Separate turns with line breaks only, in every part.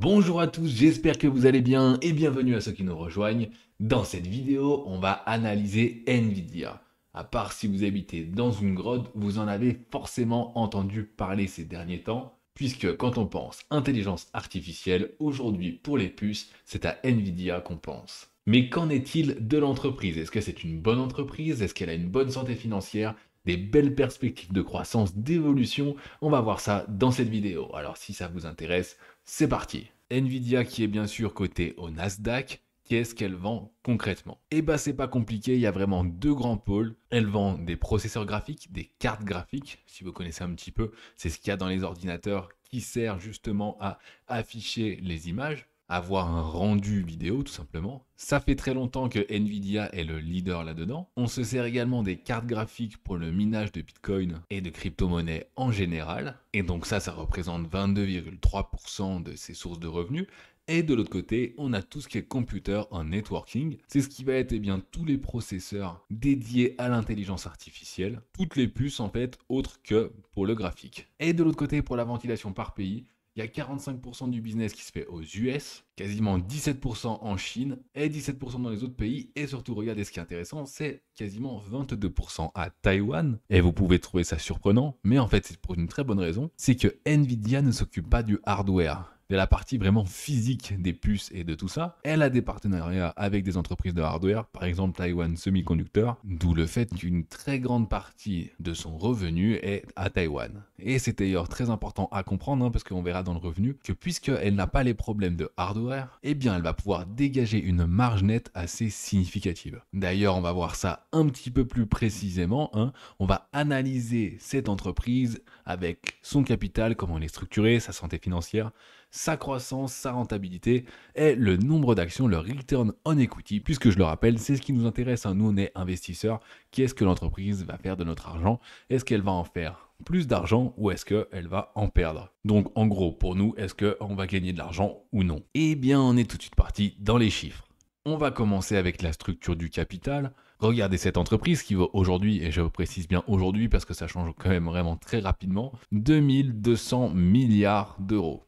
Bonjour à tous, j'espère que vous allez bien et bienvenue à ceux qui nous rejoignent. Dans cette vidéo, on va analyser Nvidia. À part si vous habitez dans une grotte, vous en avez forcément entendu parler ces derniers temps, puisque quand on pense intelligence artificielle, aujourd'hui pour les puces, c'est à Nvidia qu'on pense. Mais qu'en est-il de l'entreprise? Est-ce que c'est une bonne entreprise? Est-ce qu'elle a une bonne santé financière? Des belles perspectives de croissance, d'évolution? On va voir ça dans cette vidéo. Alors si ça vous intéresse, c'est parti. Nvidia qui est bien sûr cotée au Nasdaq, qu'est-ce qu'elle vend concrètement? Eh ben c'est pas compliqué, il y a vraiment deux grands pôles. Elle vend des processeurs graphiques, des cartes graphiques, si vous connaissez un petit peu, c'est ce qu'il y a dans les ordinateurs qui sert justement à afficher les images, avoir un rendu vidéo tout simplement. Ça fait très longtemps que Nvidia est le leader là-dedans. On se sert également des cartes graphiques pour le minage de Bitcoin et de crypto-monnaies en général. Et donc ça représente 22,3% de ses sources de revenus. Et de l'autre côté, on a tout ce qui est computer en networking. C'est ce qui va être tous les processeurs dédiés à l'intelligence artificielle. Toutes les puces en fait, autres que pour le graphique. Et de l'autre côté, pour la ventilation par pays, il y a 45% du business qui se fait aux US, quasiment 17% en Chine et 17% dans les autres pays. Et surtout, regardez ce qui est intéressant, c'est quasiment 22% à Taïwan. Et vous pouvez trouver ça surprenant, mais en fait, c'est pour une très bonne raison. C'est que Nvidia ne s'occupe pas du hardware, de la partie vraiment physique des puces et de tout ça. Elle a des partenariats avec des entreprises de hardware, par exemple Taiwan Semiconductor, d'où le fait qu'une très grande partie de son revenu est à Taïwan. Et c'est d'ailleurs très important à comprendre, parce qu'on verra dans le revenu que puisqu'elle n'a pas les problèmes de hardware, eh bien elle va pouvoir dégager une marge nette assez significative. D'ailleurs, on va voir ça un petit peu plus précisément. On va analyser cette entreprise avec son capital, comment elle est structurée, sa santé financière, sa croissance, sa rentabilité et le nombre d'actions, le return on equity, puisque je le rappelle, c'est ce qui nous intéresse. Nous, on est investisseurs. Qu'est-ce que l'entreprise va faire de notre argent? Est-ce qu'elle va en faire plus d'argent ou est-ce qu'elle va en perdre? Donc, en gros, pour nous, est-ce qu'on va gagner de l'argent ou non? Eh bien, on est tout de suite parti dans les chiffres. On va commencer avec la structure du capital. Regardez cette entreprise qui vaut aujourd'hui, et je précise bien aujourd'hui parce que ça change quand même vraiment très rapidement, 2200 milliards d'euros.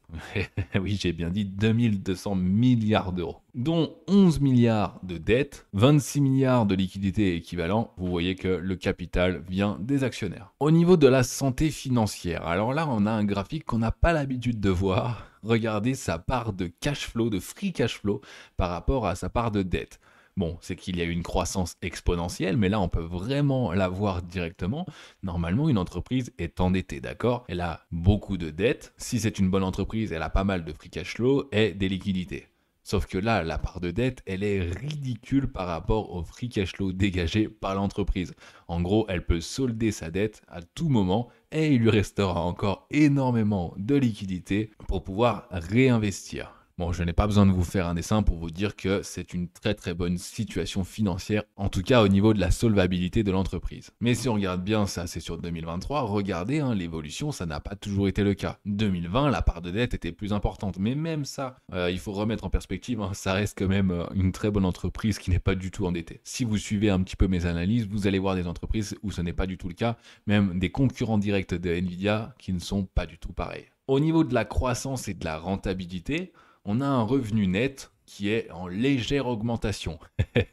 Oui, j'ai bien dit 2200 milliards d'euros, dont 11 milliards de dettes, 26 milliards de liquidités équivalents. Vous voyez que le capital vient des actionnaires. Au niveau de la santé financière, alors là, on a un graphique qu'on n'a pas l'habitude de voir. Regardez sa part de cash flow, de free cash flow, par rapport à sa part de dette. Bon, c'est qu'il y a eu une croissance exponentielle, mais là, on peut vraiment la voir directement. Normalement, une entreprise est endettée, d'accord? Elle a beaucoup de dettes. Si c'est une bonne entreprise, elle a pas mal de free cash flow et des liquidités. Sauf que là, la part de dette, elle est ridicule par rapport au free cash flow dégagé par l'entreprise. En gros, elle peut solder sa dette à tout moment et il lui restera encore énormément de liquidités pour pouvoir réinvestir. Bon, je n'ai pas besoin de vous faire un dessin pour vous dire que c'est une très très bonne situation financière, en tout cas au niveau de la solvabilité de l'entreprise. Mais si on regarde bien, ça c'est sur 2023, regardez, l'évolution, ça n'a pas toujours été le cas. 2020, la part de dette était plus importante, mais même ça, il faut remettre en perspective, ça reste quand même une très bonne entreprise qui n'est pas du tout endettée. Si vous suivez un petit peu mes analyses, vous allez voir des entreprises où ce n'est pas du tout le cas, même des concurrents directs de Nvidia qui ne sont pas du tout pareils. Au niveau de la croissance et de la rentabilité, on a un revenu net qui est en légère augmentation.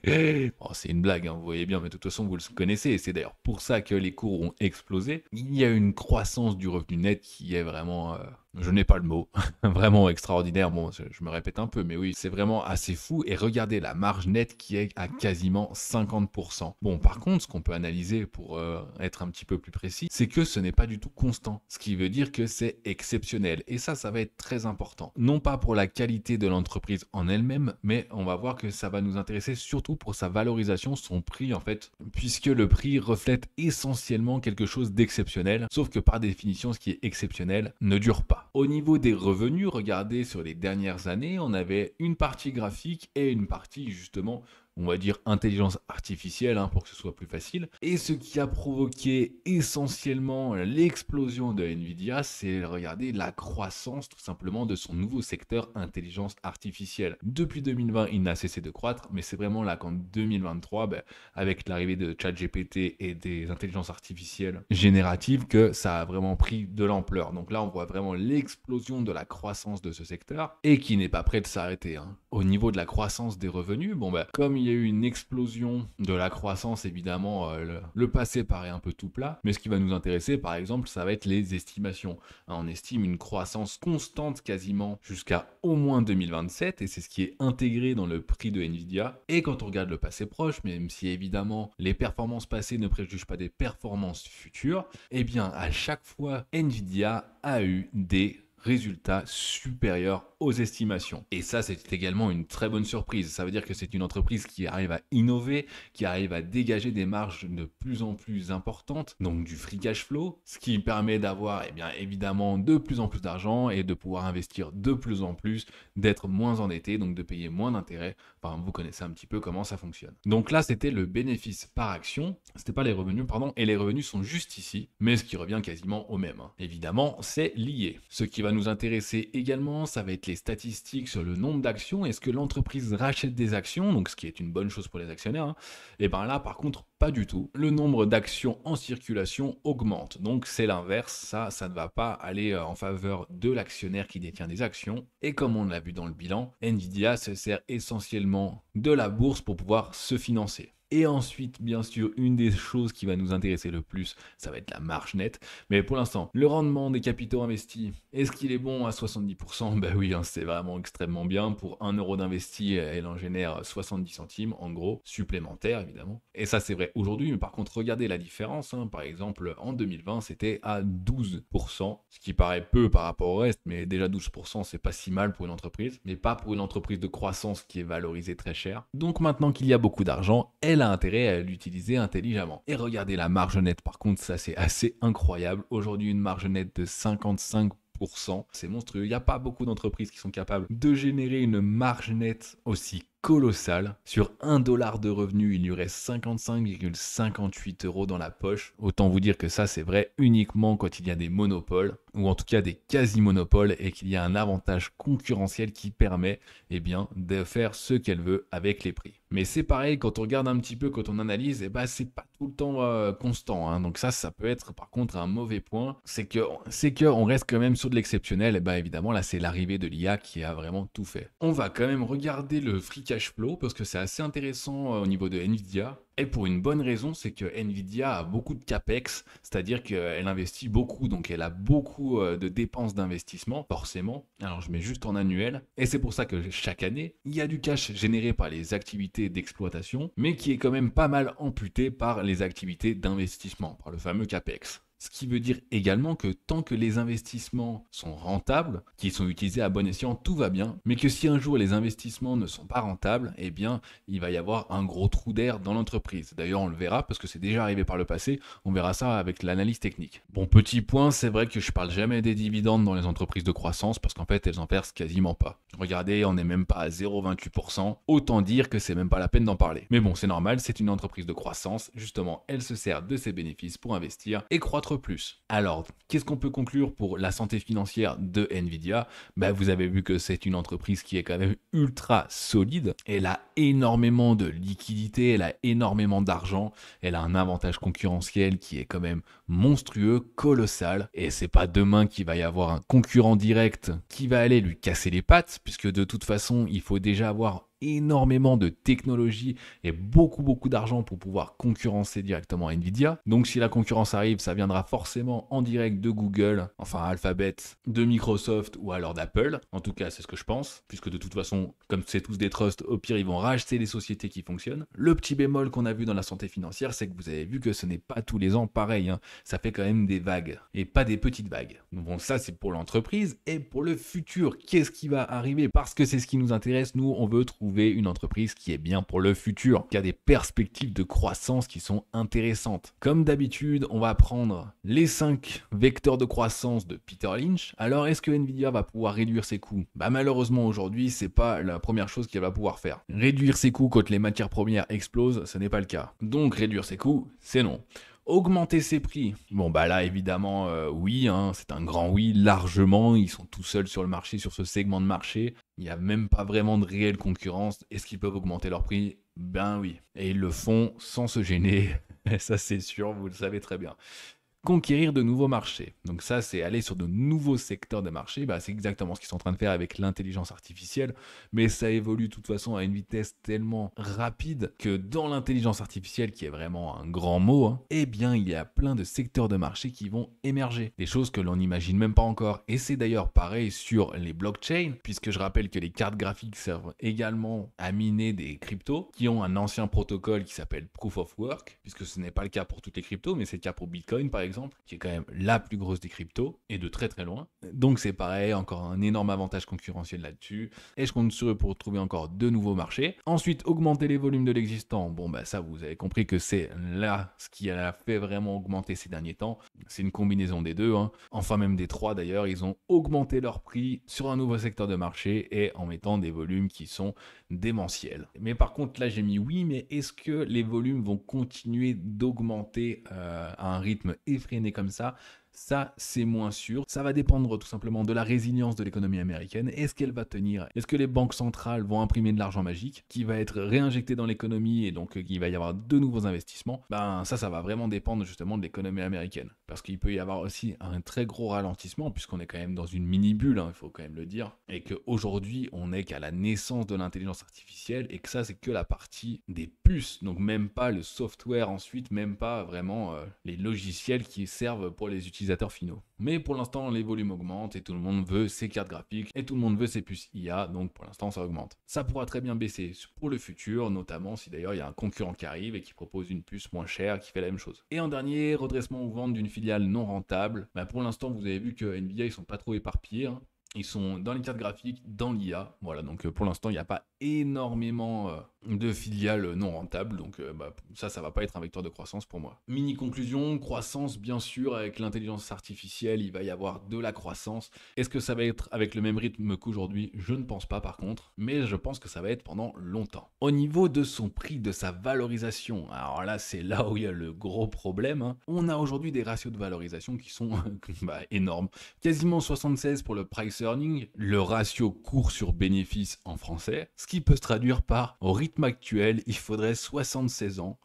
Bon, c'est une blague, vous voyez bien, mais de toute façon, vous le connaissez, et c'est d'ailleurs pour ça que les cours ont explosé. Il y a une croissance du revenu net qui est vraiment... je n'ai pas le mot, vraiment extraordinaire. Bon, je me répète un peu, mais oui, c'est vraiment assez fou. Et regardez la marge nette qui est à quasiment 50%. Bon, par contre, ce qu'on peut analyser pour être un petit peu plus précis, c'est que ce n'est pas du tout constant. Ce qui veut dire que c'est exceptionnel. Et ça va être très important. Non pas pour la qualité de l'entreprise en elle-même, mais on va voir que ça va nous intéresser surtout pour sa valorisation, son prix en fait, puisque le prix reflète essentiellement quelque chose d'exceptionnel, sauf que par définition, ce qui est exceptionnel ne dure pas. Au niveau des revenus, regardez sur les dernières années, on avait une partie graphique et une partie justement on va dire intelligence artificielle pour que ce soit plus facile. Et ce qui a provoqué essentiellement l'explosion de Nvidia, c'est regarder la croissance tout simplement de son nouveau secteur intelligence artificielle. Depuis 2020, il n'a cessé de croître, mais c'est vraiment là qu'en 2023, avec l'arrivée de ChatGPT et des intelligences artificielles génératives, que ça a vraiment pris de l'ampleur. Donc là, on voit vraiment l'explosion de la croissance de ce secteur et qui n'est pas prêt de s'arrêter. Au niveau de la croissance des revenus, comme il y a eu une explosion de la croissance, évidemment, le passé paraît un peu tout plat, mais ce qui va nous intéresser, par exemple, ça va être les estimations. On estime une croissance constante quasiment jusqu'à au moins 2027, et c'est ce qui est intégré dans le prix de Nvidia. Et quand on regarde le passé proche, même si évidemment les performances passées ne préjugent pas des performances futures, eh bien à chaque fois, Nvidia a eu des résultats supérieurs aux estimations. Et ça, c'est également une très bonne surprise. Ça veut dire que c'est une entreprise qui arrive à innover, qui arrive à dégager des marges de plus en plus importantes, donc du free cash flow, ce qui permet d'avoir évidemment de plus en plus d'argent et de pouvoir investir de plus en plus, d'être moins endetté, donc de payer moins d'intérêts. Enfin, vous connaissez un petit peu comment ça fonctionne. Donc là, c'était le bénéfice par action, c'était pas les revenus, pardon, et les revenus sont juste ici, mais ce qui revient quasiment au même. Évidemment, c'est lié. Ce qui va nous intéresser également, ça va être les statistiques sur le nombre d'actions. Est-ce que l'entreprise rachète des actions, donc ce qui est une bonne chose pour les actionnaires, Et bien là, par contre, pas du tout. Le nombre d'actions en circulation augmente. Donc c'est l'inverse, ça ne va pas aller en faveur de l'actionnaire qui détient des actions. Et comme on l'a vu dans le bilan, Nvidia se sert essentiellement de la bourse pour pouvoir se financer. Et ensuite, bien sûr, une des choses qui va nous intéresser le plus, ça va être la marge nette. Mais pour l'instant, le rendement des capitaux investis, est-ce qu'il est bon à 70%? Ben oui, c'est vraiment extrêmement bien. Pour 1 euro d'investi, elle en génère 70 centimes, en gros, supplémentaires évidemment. Et ça, c'est vrai aujourd'hui, mais par contre, regardez la différence. Par exemple, en 2020, c'était à 12%, ce qui paraît peu par rapport au reste, mais déjà 12%, c'est pas si mal pour une entreprise, mais pas pour une entreprise de croissance qui est valorisée très cher. Donc maintenant qu'il y a beaucoup d'argent, elle a intérêt à l'utiliser intelligemment. Et regardez la marge nette, par contre, ça c'est assez incroyable. Aujourd'hui, une marge nette de 55%, c'est monstrueux. Il n'y a pas beaucoup d'entreprises qui sont capables de générer une marge nette aussi colossale. Sur 1 dollar de revenu, il lui reste 55,58 € dans la poche. Autant vous dire que ça, c'est vrai uniquement quand il y a des monopoles, ou en tout cas des quasi-monopoles, et qu'il y a un avantage concurrentiel qui permet de faire ce qu'elle veut avec les prix. Mais c'est pareil, quand on regarde un petit peu, quand on analyse, c'est pas tout le temps constant. Donc ça peut être par contre un mauvais point. C'est que on reste quand même sur de l'exceptionnel. Et évidemment, là, c'est l'arrivée de l'IA qui a vraiment tout fait. On va quand même regarder le free cash flow parce que c'est assez intéressant au niveau de Nvidia. Et pour une bonne raison, c'est que Nvidia a beaucoup de capex, c'est-à-dire qu'elle investit beaucoup, donc elle a beaucoup de dépenses d'investissement, forcément. Alors je mets juste en annuel, et c'est pour ça que chaque année, il y a du cash généré par les activités d'exploitation, mais qui est quand même pas mal amputé par les activités d'investissement, par le fameux capex. Ce qui veut dire également que tant que les investissements sont rentables, qu'ils sont utilisés à bon escient, tout va bien. Mais que si un jour les investissements ne sont pas rentables, il va y avoir un gros trou d'air dans l'entreprise. D'ailleurs, on le verra parce que c'est déjà arrivé par le passé. On verra ça avec l'analyse technique. Bon, petit point, c'est vrai que je parle jamais des dividendes dans les entreprises de croissance parce qu'en fait, elles en versent quasiment pas. Regardez, on n'est même pas à 0,28%. Autant dire que c'est même pas la peine d'en parler. Mais bon, c'est normal, c'est une entreprise de croissance. Justement, elle se sert de ses bénéfices pour investir et croître plus. Alors, qu'est-ce qu'on peut conclure pour la santé financière de Nvidia? Vous avez vu que c'est une entreprise qui est quand même ultra solide. Elle a énormément de liquidités, elle a énormément d'argent, elle a un avantage concurrentiel qui est quand même monstrueux, colossal. Et c'est pas demain qu'il va y avoir un concurrent direct qui va aller lui casser les pattes, puisque de toute façon, il faut déjà avoir énormément de technologie et beaucoup d'argent pour pouvoir concurrencer directement Nvidia. Donc si la concurrence arrive, ça viendra forcément en direct de Google, enfin Alphabet, de Microsoft ou alors d'Apple. En tout cas, c'est ce que je pense, puisque de toute façon, comme c'est tous des trusts, au pire, ils vont racheter les sociétés qui fonctionnent. Le petit bémol qu'on a vu dans la santé financière, c'est que vous avez vu que ce n'est pas tous les ans pareil. Ça fait quand même des vagues, et pas des petites vagues. Donc bon, ça, c'est pour l'entreprise, et pour le futur, qu'est-ce qui va arriver? Parce que c'est ce qui nous intéresse, nous, on veut trouver trouver une entreprise qui est bien pour le futur, qui a des perspectives de croissance qui sont intéressantes. Comme d'habitude, on va prendre les 5 vecteurs de croissance de Peter Lynch. Alors, est-ce que Nvidia va pouvoir réduire ses coûts? Malheureusement, aujourd'hui, c'est pas la première chose qu'elle va pouvoir faire. Réduire ses coûts quand les matières premières explosent, ce n'est pas le cas. Donc, réduire ses coûts, c'est non. Augmenter ses prix. Bon là évidemment oui, c'est un grand oui, largement, ils sont tout seuls sur le marché, sur ce segment de marché, il n'y a même pas vraiment de réelle concurrence. Est-ce qu'ils peuvent augmenter leurs prix? Ben oui, et ils le font sans se gêner, ça c'est sûr, vous le savez très bien. Conquérir de nouveaux marchés. Donc ça, c'est aller sur de nouveaux secteurs de marché. C'est exactement ce qu'ils sont en train de faire avec l'intelligence artificielle, mais ça évolue de toute façon à une vitesse tellement rapide que dans l'intelligence artificielle, qui est vraiment un grand mot, eh bien, il y a plein de secteurs de marché qui vont émerger. Des choses que l'on n'imagine même pas encore. Et c'est d'ailleurs pareil sur les blockchains, puisque je rappelle que les cartes graphiques servent également à miner des cryptos qui ont un ancien protocole qui s'appelle Proof of Work, puisque ce n'est pas le cas pour toutes les cryptos, mais c'est le cas pour Bitcoin par exemple, qui est quand même la plus grosse des cryptos, et de très très loin. Donc c'est pareil, encore un énorme avantage concurrentiel là-dessus, et je compte sur eux pour trouver encore de nouveaux marchés. Ensuite, augmenter les volumes de l'existant. Ça vous avez compris que c'est là ce qui a fait vraiment augmenter ces derniers temps. C'est une combinaison des deux, enfin même des trois d'ailleurs. Ils ont augmenté leur prix sur un nouveau secteur de marché et en mettant des volumes qui sont démentiels. Mais par contre là j'ai mis oui, mais est-ce que les volumes vont continuer d'augmenter à un rythme effréné comme ça? Ça, c'est moins sûr. Ça va dépendre tout simplement de la résilience de l'économie américaine. Est-ce qu'elle va tenir? Est-ce que les banques centrales vont imprimer de l'argent magique qui va être réinjecté dans l'économie et donc il va y avoir de nouveaux investissements? Ça va vraiment dépendre justement de l'économie américaine. Parce qu'il peut y avoir aussi un très gros ralentissement puisqu'on est quand même dans une mini-bulle, il faut quand même le dire. Et qu'aujourd'hui, on n'est qu'à la naissance de l'intelligence artificielle et que ça, c'est que la partie des puces. Donc même pas le software ensuite, même pas vraiment les logiciels qui servent pour les utilisateurs finaux. Mais pour l'instant, les volumes augmentent et tout le monde veut ses cartes graphiques et tout le monde veut ses puces IA, donc pour l'instant, ça augmente. Ça pourra très bien baisser pour le futur, notamment si d'ailleurs il y a un concurrent qui arrive et qui propose une puce moins chère qui fait la même chose. Et en dernier, redressement ou vente d'une filiale non rentable. Pour l'instant, vous avez vu que Nvidia, ils sont pas trop éparpillés. Ils sont dans les cartes graphiques, dans l'IA. Voilà, donc pour l'instant, il n'y a pas énormément de filiales non rentables. Donc ça va pas être un vecteur de croissance pour moi. Mini conclusion, croissance, bien sûr, avec l'intelligence artificielle, il va y avoir de la croissance. Est-ce que ça va être avec le même rythme qu'aujourd'hui? Je ne pense pas par contre, mais je pense que ça va être pendant longtemps. Au niveau de son prix, de sa valorisation, alors là, c'est là où il y a le gros problème. On a aujourd'hui des ratios de valorisation qui sont énormes. Quasiment 76 pour le price earning, le ratio cours sur bénéfice en français, ce qui peut se traduire par, au rythme actuel, il faudrait 76 ans,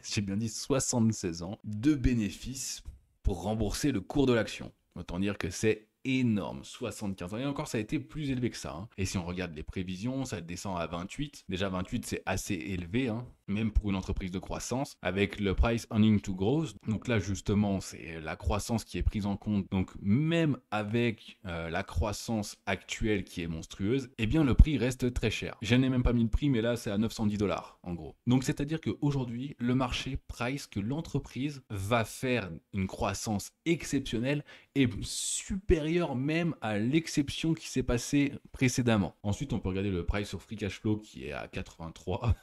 j'ai bien dit 76 ans, de bénéfices pour rembourser le cours de l'action. Autant dire que c'est énorme, 75 ans. Et encore, ça a été plus élevé que ça. Et si on regarde les prévisions, ça descend à 28. Déjà, 28, c'est assez élevé, même pour une entreprise de croissance, avec le price earning to growth. Donc là, justement, c'est la croissance qui est prise en compte. Donc même avec la croissance actuelle qui est monstrueuse, eh bien, le prix reste très cher. Je n'ai même pas mis le prix, mais là, c'est à 910 $, en gros. Donc, c'est-à-dire qu'aujourd'hui, le marché price que l'entreprise va faire une croissance exceptionnelle et supérieure même à l'exception qui s'est passée précédemment. Ensuite, on peut regarder le price sur free cash flow qui est à 83.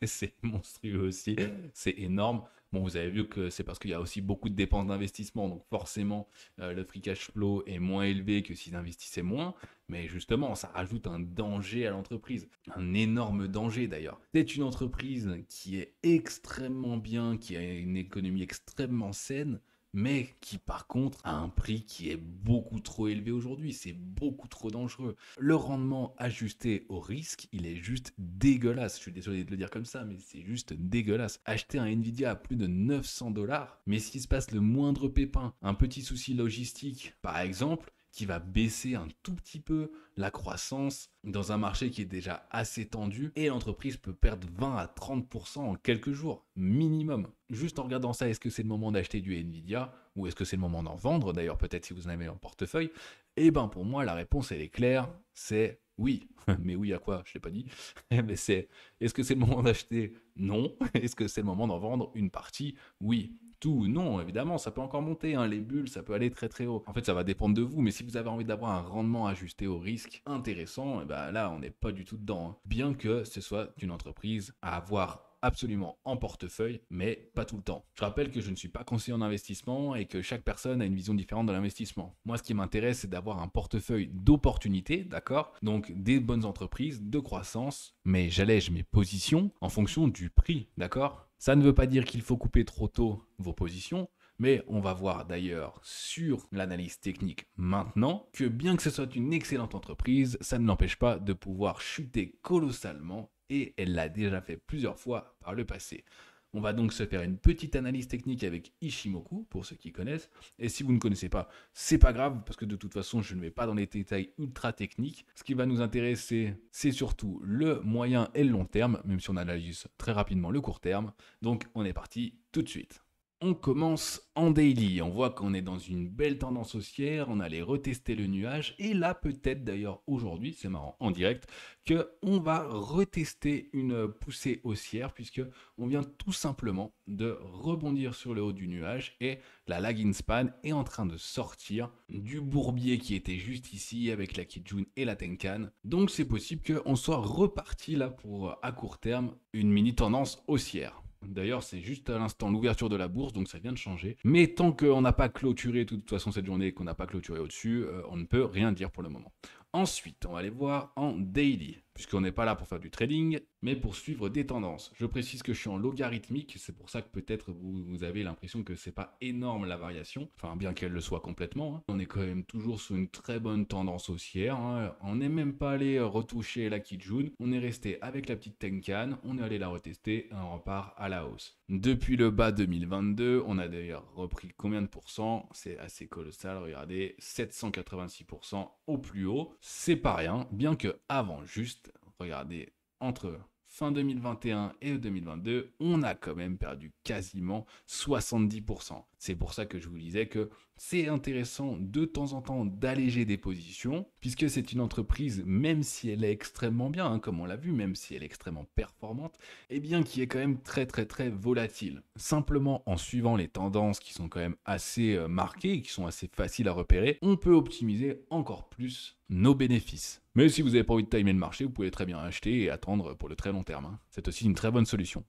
C'est monstrueux aussi, c'est énorme. Bon, vous avez vu que c'est parce qu'il y a aussi beaucoup de dépenses d'investissement, donc forcément, le free cash flow est moins élevé que s'ils investissaient moins. Mais justement, ça rajoute un danger à l'entreprise, un énorme danger d'ailleurs. C'est une entreprise qui est extrêmement bien, qui a une économie extrêmement saine, mais qui par contre a un prix qui est beaucoup trop élevé aujourd'hui, c'est beaucoup trop dangereux. Le rendement ajusté au risque, il est juste dégueulasse. Je suis désolé de le dire comme ça, mais c'est juste dégueulasse. Acheter un Nvidia à plus de 900 $, mais s'il se passe le moindre pépin, un petit souci logistique par exemple, qui va baisser un tout petit peu la croissance dans un marché qui est déjà assez tendu et l'entreprise peut perdre 20 à 30% en quelques jours, minimum. Juste en regardant ça, est-ce que c'est le moment d'acheter du Nvidia ou est-ce que c'est le moment d'en vendre? D'ailleurs, peut-être si vous en avez en portefeuille. Eh bien, pour moi, la réponse, elle est claire, c'est Oui. Mais oui à quoi? Je l'ai pas dit. Mais c'est, est-ce que c'est le moment d'acheter? Non. Est-ce que c'est le moment d'en vendre une partie? Oui. Tout, non, évidemment, ça peut encore monter, hein. Les bulles, ça peut aller très très haut. En fait, ça va dépendre de vous, mais si vous avez envie d'avoir un rendement ajusté au risque intéressant, et ben là, on n'est pas du tout dedans, hein. Bien que ce soit une entreprise à avoir absolument en portefeuille, mais pas tout le temps. Je rappelle que je ne suis pas conseiller en investissement et que chaque personne a une vision différente de l'investissement. Moi, ce qui m'intéresse, c'est d'avoir un portefeuille d'opportunités, d'accord? Donc des bonnes entreprises, de croissance, mais j'allège mes positions en fonction du prix, d'accord? Ça ne veut pas dire qu'il faut couper trop tôt vos positions, mais on va voir d'ailleurs sur l'analyse technique maintenant que bien que ce soit une excellente entreprise, ça ne l'empêche pas de pouvoir chuter colossalement et elle l'a déjà fait plusieurs fois par le passé. On va donc se faire une petite analyse technique avec Ishimoku, pour ceux qui connaissent. Et si vous ne connaissez pas, c'est pas grave, parce que de toute façon, je ne vais pas dans les détails ultra techniques. Ce qui va nous intéresser, c'est surtout le moyen et le long terme, même si on analyse très rapidement le court terme. Donc, on est parti tout de suite. On commence en daily, on voit qu'on est dans une belle tendance haussière, on allait retester le nuage, et là peut-être d'ailleurs aujourd'hui, c'est marrant, en direct, qu'on va retester une poussée haussière, puisque on vient tout simplement de rebondir sur le haut du nuage, et la lagging span est en train de sortir du bourbier qui était juste ici avec la Kijun et la Tenkan, donc c'est possible qu'on soit reparti là pour, à court terme, une mini tendance haussière. D'ailleurs, c'est juste à l'instant l'ouverture de la bourse, donc ça vient de changer. Mais tant qu'on n'a pas clôturé de toute façon cette journée et qu'on n'a pas clôturé au-dessus, on ne peut rien dire pour le moment. Ensuite, on va aller voir en daily, puisqu'on n'est pas là pour faire du trading, mais pour suivre des tendances. Je précise que je suis en logarithmique, c'est pour ça que peut-être vous avez l'impression que c'est pas énorme la variation, enfin bien qu'elle le soit complètement, hein. On est quand même toujours sur une très bonne tendance haussière, hein. On n'est même pas allé retoucher la Kijun, on est resté avec la petite Tenkan, on est allé la retester et on repart à la hausse. Depuis le bas 2022, on a d'ailleurs repris combien de pourcents? C'est assez colossal, regardez, 786% au plus haut. C'est pas rien, bien que avant juste, regardez, entre fin 2021 et 2022, on a quand même perdu quasiment 70%. C'est pour ça que je vous disais que c'est intéressant de temps en temps d'alléger des positions, puisque c'est une entreprise, même si elle est extrêmement bien, hein, comme on l'a vu, même si elle est extrêmement performante, et bien qui est quand même très très très volatile. Simplement en suivant les tendances qui sont quand même assez marquées et qui sont assez faciles à repérer, on peut optimiser encore plus nos bénéfices. Mais si vous n'avez pas envie de timer le marché, vous pouvez très bien acheter et attendre pour le très long terme, hein. C'est aussi une très bonne solution.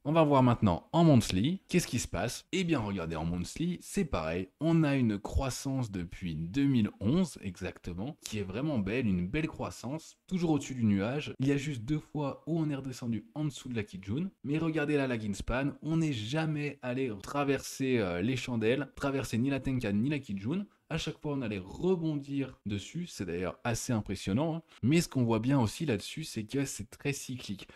On va voir maintenant en monthly, qu'est-ce qui se passe? Eh bien regardez, en monthly, c'est pareil, on a une croissance depuis 2011 exactement, qui est vraiment belle, une belle croissance, toujours au-dessus du nuage. Il y a juste 2 fois où on est redescendu en dessous de la Kijun, mais regardez la lagging span, on n'est jamais allé traverser les chandelles, traverser ni la Tenkan ni la Kijun. À chaque fois, on allait rebondir dessus, c'est d'ailleurs assez impressionnant, hein. Mais ce qu'on voit bien aussi là-dessus, c'est que c'est très cyclique.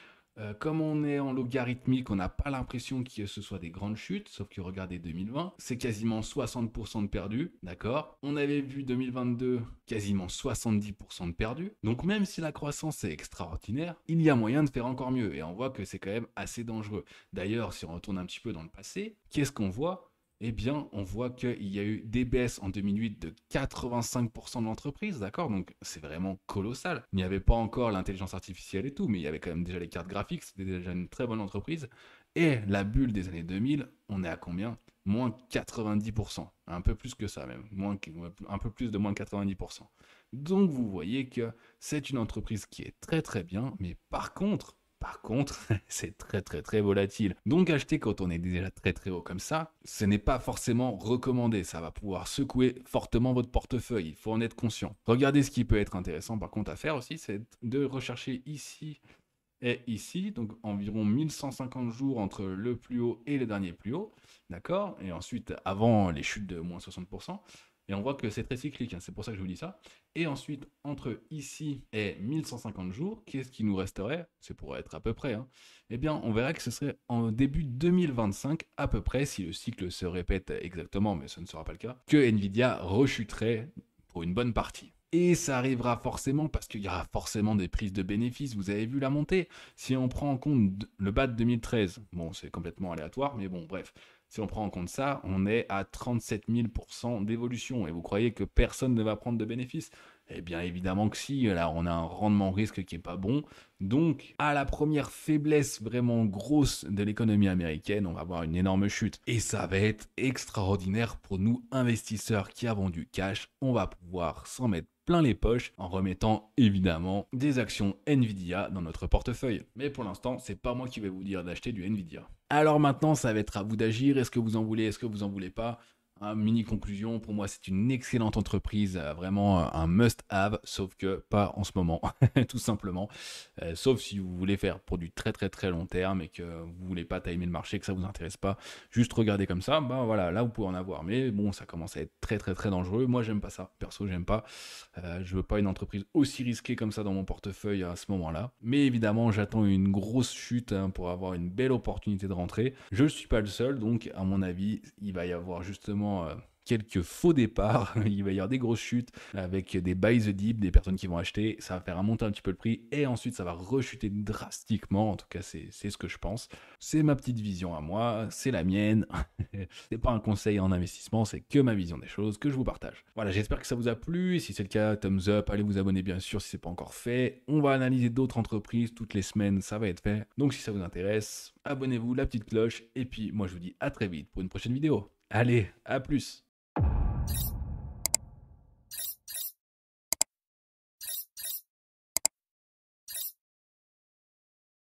Comme on est en logarithmique, on n'a pas l'impression que ce soit des grandes chutes, sauf que regardez 2020, c'est quasiment 60% de perdus, d'accord? On avait vu 2022, quasiment 70% de perdus. Donc même si la croissance est extraordinaire, il y a moyen de faire encore mieux, et on voit que c'est quand même assez dangereux. D'ailleurs, si on retourne un petit peu dans le passé, qu'est-ce qu'on voit? Eh bien, on voit qu'il y a eu des baisses en 2008 de 85% de l'entreprise, d'accord? Donc, c'est vraiment colossal. Il n'y avait pas encore l'intelligence artificielle et tout, mais il y avait quand même déjà les cartes graphiques, c'était déjà une très bonne entreprise. Et la bulle des années 2000, on est à combien? Moins 90%. Un peu plus que ça même. Un peu plus de moins 90%. Donc, vous voyez que c'est une entreprise qui est très très bien, mais par contre, c'est très très très volatile. Donc acheter quand on est déjà très très haut comme ça, ce n'est pas forcément recommandé. Ça va pouvoir secouer fortement votre portefeuille. Il faut en être conscient. Regardez ce qui peut être intéressant par contre à faire aussi, c'est de rechercher ici et ici, donc environ 1150 jours entre le plus haut et le dernier plus haut, d'accord? Et ensuite, avant les chutes de moins 60%. Et on voit que c'est très cyclique, hein, c'est pour ça que je vous dis ça. Et ensuite, entre ici et 1150 jours, qu'est-ce qui nous resterait? C'est pour être à peu près, hein. Eh bien, on verrait que ce serait en début 2025, à peu près, si le cycle se répète exactement, mais ce ne sera pas le cas, que Nvidia rechuterait pour une bonne partie. Et ça arrivera forcément parce qu'il y aura forcément des prises de bénéfices. Vous avez vu la montée. Si on prend en compte le bas de 2013, bon, c'est complètement aléatoire, mais bon, bref. Si on prend en compte ça, on est à 37 000% d'évolution. Et vous croyez que personne ne va prendre de bénéfices? Eh bien évidemment que si, là on a un rendement risque qui est pas bon. Donc à la première faiblesse vraiment grosse de l'économie américaine, on va avoir une énorme chute. Et ça va être extraordinaire pour nous investisseurs qui avons du cash. On va pouvoir s'en mettre plein les poches en remettant évidemment des actions Nvidia dans notre portefeuille. Mais pour l'instant, c'est pas moi qui vais vous dire d'acheter du Nvidia. Alors maintenant, ça va être à vous d'agir. Est-ce que vous en voulez, est-ce que vous en voulez pas? Mini conclusion, pour moi c'est une excellente entreprise, vraiment un must-have, sauf que pas en ce moment, tout simplement. Sauf si vous voulez faire pour du très très très long terme et que vous voulez pas timer le marché, que ça vous intéresse pas, juste regarder comme ça, bah voilà, là vous pouvez en avoir. Mais bon, ça commence à être très très très dangereux. Moi j'aime pas ça, perso j'aime pas. Je veux pas une entreprise aussi risquée comme ça dans mon portefeuille à ce moment-là. Mais évidemment, j'attends une grosse chute pour avoir une belle opportunité de rentrer. Je suis pas le seul, donc à mon avis, il va y avoir justement quelques faux départs, il va y avoir des grosses chutes avec des buy the dip, des personnes qui vont acheter, ça va faire monter un petit peu le prix et ensuite ça va rechuter drastiquement, en tout cas c'est ce que je pense. C'est ma petite vision à moi, c'est la mienne, c'est pas un conseil en investissement, c'est que ma vision des choses que je vous partage. Voilà, j'espère que ça vous a plu, si c'est le cas, thumbs up, allez vous abonner bien sûr si c'est pas encore fait. On va analyser d'autres entreprises toutes les semaines, ça va être fait. Donc si ça vous intéresse, abonnez-vous, la petite cloche, et puis moi je vous dis à très vite pour une prochaine vidéo. Allez, à plus!